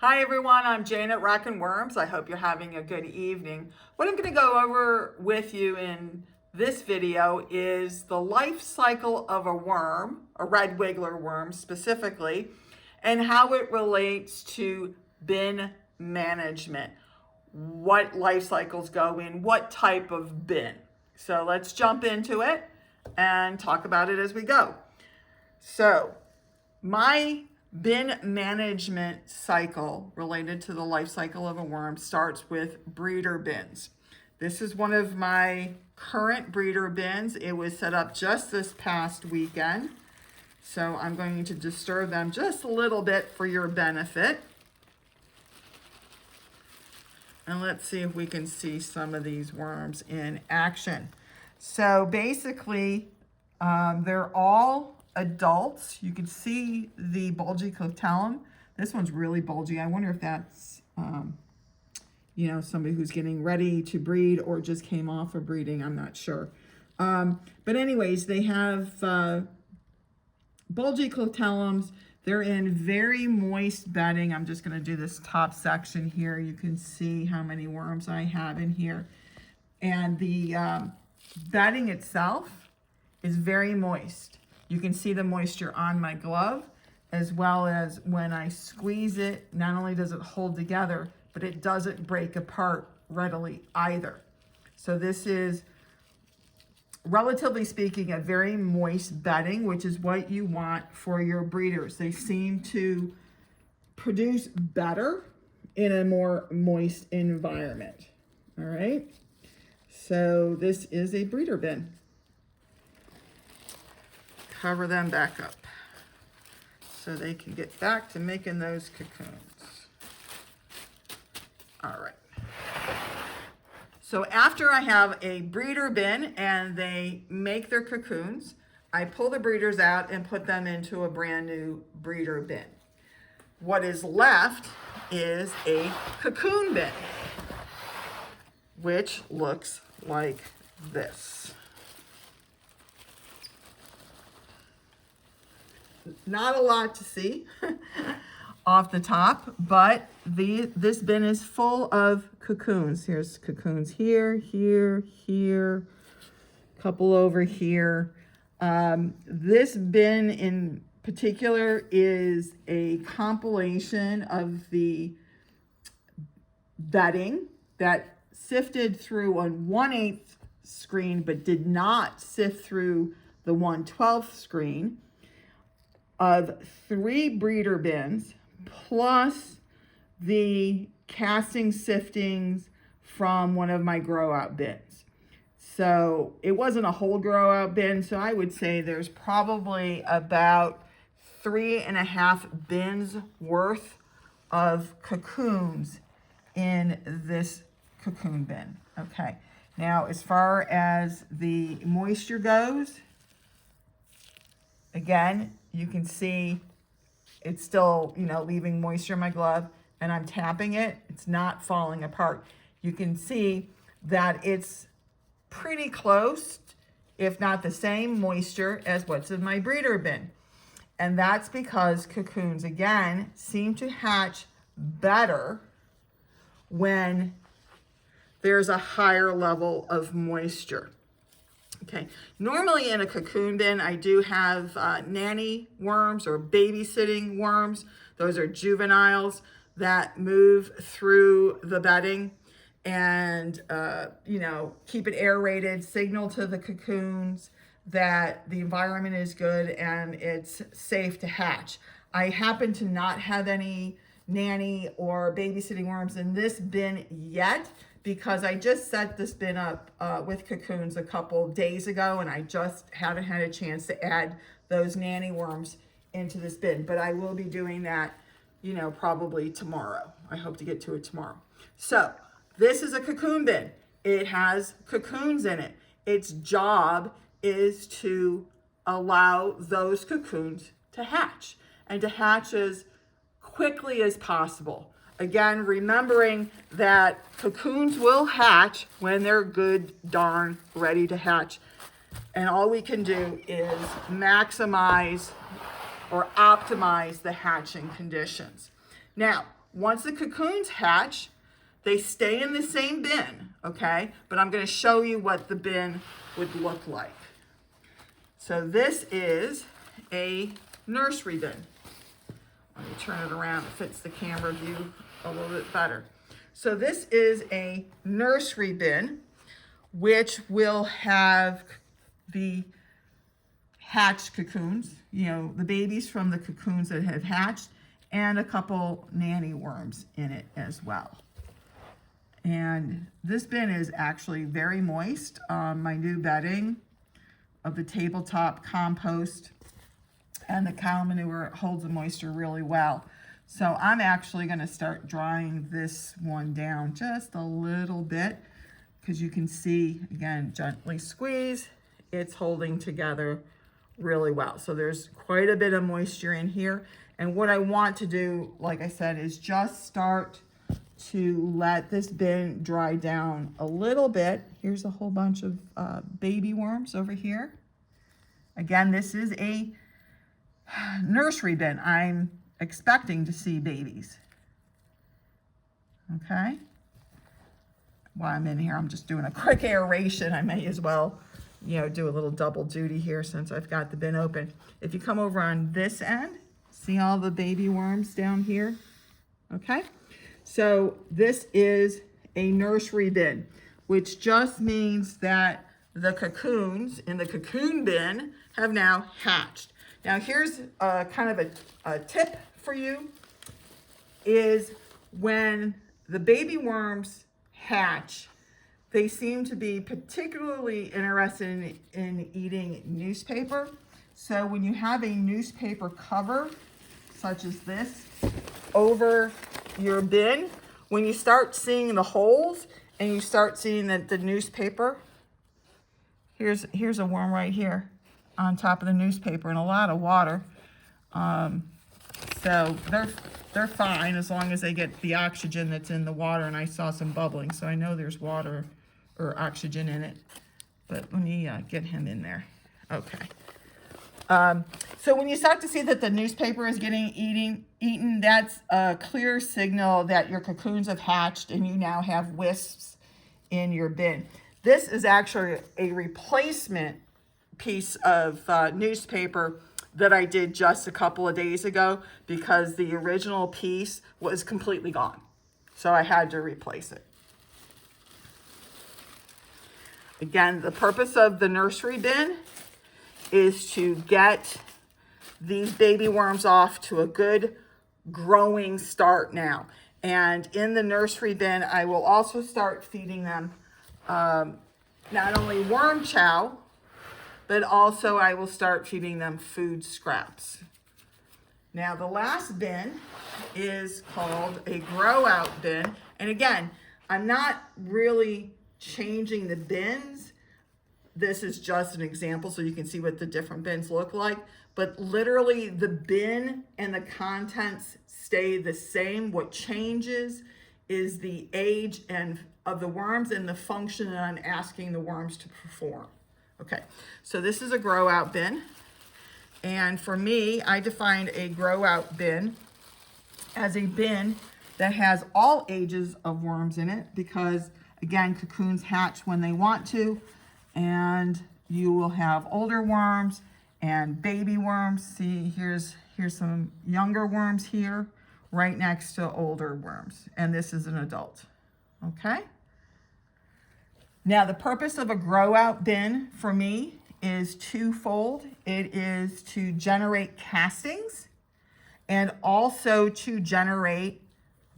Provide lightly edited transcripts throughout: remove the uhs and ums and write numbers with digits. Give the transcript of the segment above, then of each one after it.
Hi everyone, I'm Jane at Rockin' Worms. I hope you're having a good evening. What I'm going to go over with you in this video is the life cycle of a worm, a red wiggler worm specifically, and how it relates to bin management. What life cycles go in, what type of bin. So let's jump into it and talk about it as we go. So my bin management cycle related to the life cycle of a worm starts with breeder bins. This is one of my current breeder bins. It was set up just this past weekend. So I'm going to disturb them just a little bit for your benefit. And let's see if we can see some of these worms in action. So basically, they're all adults. You can see the bulgy clitellum. This one's really bulgy. I wonder if that's, somebody who's getting ready to breed or just came off of breeding. I'm not sure. But anyways, they have bulgy clitellums. They're in very moist bedding. I'm just going to do this top section here. You can see how many worms I have in here. And the bedding itself is very moist. You can see the moisture on my glove, as well as when I squeeze it, not only does it hold together, but it doesn't break apart readily either. So this is, relatively speaking, a very moist bedding, which is what you want for your breeders. They seem to produce better in a more moist environment. All right. So this is a breeder bin. Cover them back up so they can get back to making those cocoons. All right. So after I have a breeder bin and they make their cocoons, I pull the breeders out and put them into a brand new breeder bin. What is left is a cocoon bin, which looks like this. Not a lot to see off the top, but this bin is full of cocoons. Here's cocoons here, here, here, a couple over here. This bin in particular is a compilation of the bedding that sifted through a 1/8 screen, but did not sift through the 1/12 screen, of 3 breeder bins, plus the casting siftings from one of my grow out bins. So it wasn't a whole grow out bin, so I would say there's probably about 3.5 bins worth of cocoons in this cocoon bin. Okay, now as far as the moisture goes, again, you can see it's still, leaving moisture in my glove, and I'm tapping it. It's not falling apart. You can see that it's pretty close, if not the same moisture as what's in my breeder bin. And that's because cocoons, again, seem to hatch better when there's a higher level of moisture. Okay, normally in a cocoon bin, I do have nanny worms or babysitting worms. Those are juveniles that move through the bedding and, keep it aerated, signal to the cocoons that the environment is good and it's safe to hatch. I happen to not have any nanny or babysitting worms in this bin yet, because I just set this bin up with cocoons a couple days ago, and I just haven't had a chance to add those nanny worms into this bin. But I will be doing that, probably tomorrow. I hope to get to it tomorrow. So this is a cocoon bin. It has cocoons in it. Its job is to allow those cocoons to hatch, and to hatch as quickly as possible. Again, remembering that cocoons will hatch when they're good darn ready to hatch. And all we can do is maximize or optimize the hatching conditions. Now, once the cocoons hatch, they stay in the same bin, okay? But I'm gonna show you what the bin would look like. So this is a nursery bin. Let me turn it around, it fits the camera view a little bit better. So this is a nursery bin, which will have the hatched cocoons, you know, the babies from the cocoons that have hatched, and a couple nanny worms in it as well. And this bin is actually very moist. My new bedding of the tabletop compost and the cow manure holds the moisture really well. So I'm actually going to start drying this one down just a little bit, because you can see, again, gently squeeze, it's holding together really well. So there's quite a bit of moisture in here. And what I want to do, like I said, is just start to let this bin dry down a little bit. Here's a whole bunch of baby worms over here. Again, this is a nursery bin. I'm expecting to see babies. Okay. While I'm in here, I'm just doing a quick aeration. I may as well, you know, do a little double duty here since I've got the bin open. If you come over on this end, see all the baby worms down here? Okay. So this is a nursery bin, which just means that the cocoons in the cocoon bin have now hatched. Now here's kind of a tip for you, is when the baby worms hatch, they seem to be particularly interested in eating newspaper. So when you have a newspaper cover, such as this, over your bin, when you start seeing the holes and you start seeing that the newspaper, here's a worm right here on top of the newspaper and a lot of water. So they're fine as long as they get the oxygen that's in the water, and I saw some bubbling, so I know there's water or oxygen in it. But let me get him in there. Okay. So when you start to see that the newspaper is getting eaten, that's a clear signal that your cocoons have hatched and you now have wisps in your bin. This is actually a replacement piece of newspaper that I did just a couple of days ago, because the original piece was completely gone. So I had to replace it. Again, the purpose of the nursery bin is to get these baby worms off to a good growing start now. And in the nursery bin, I will also start feeding them not only worm chow, but also I will start feeding them food scraps. Now the last bin is called a grow out bin. And again, I'm not really changing the bins. This is just an example so you can see what the different bins look like. But literally the bin and the contents stay the same. What changes is the age and of the worms and the function that I'm asking the worms to perform. Okay, so this is a grow out bin. And for me, I defined a grow out bin as a bin that has all ages of worms in it, because again, cocoons hatch when they want to, and you will have older worms and baby worms. See, here's some younger worms here right next to older worms, and this is an adult. Okay. Now, the purpose of a grow out bin for me is twofold. It is to generate castings and also to generate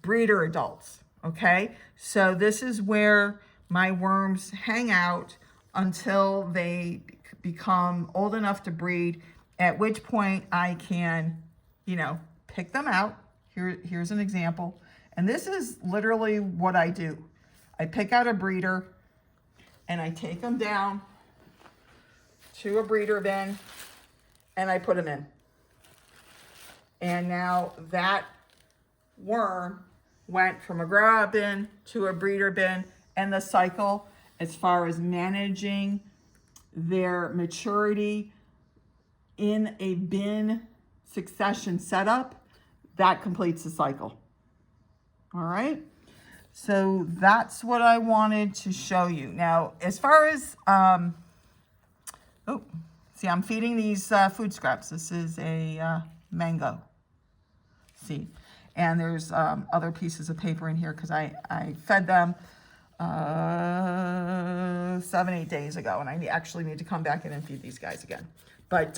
breeder adults. Okay, so this is where my worms hang out until they become old enough to breed, at which point I can, you know, pick them out. Here's an example. And this is literally what I do. I pick out a breeder and I take them down to a breeder bin and I put them in. And now that worm went from a grow out bin to a breeder bin, and the cycle as far as managing their maturity in a bin succession setup, that completes the cycle. All right. So that's what I wanted to show you. Now, as far as, see, I'm feeding these food scraps. This is a mango seed. And there's other pieces of paper in here because I fed them 7-8 days ago, and I actually need to come back in and feed these guys again. But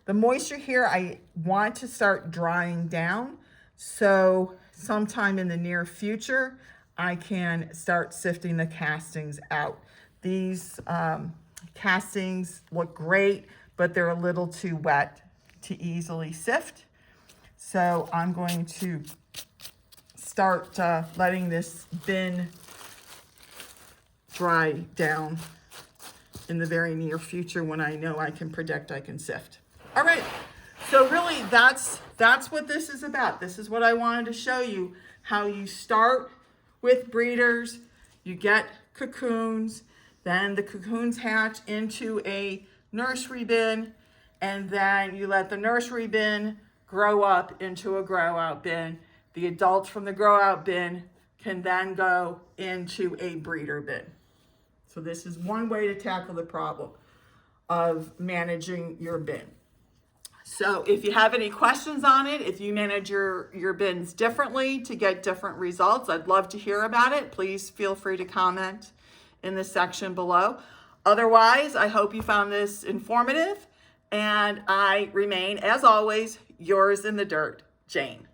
the moisture here, I want to start drying down. So sometime in the near future, I can start sifting the castings out. These castings look great, but they're a little too wet to easily sift. So I'm going to start letting this bin dry down in the very near future when I know I can predict I can sift. All right, so really that's what this is about. This is what I wanted to show you, how you start with breeders, you get cocoons, then the cocoons hatch into a nursery bin, and then you let the nursery bin grow up into a grow out bin. The adults from the grow out bin can then go into a breeder bin. So this is one way to tackle the problem of managing your bin. So if you have any questions on it, if you manage your bins differently to get different results, I'd love to hear about it. Please feel free to comment in the section below. Otherwise, I hope you found this informative, and I remain, as always, yours in the dirt, Jane.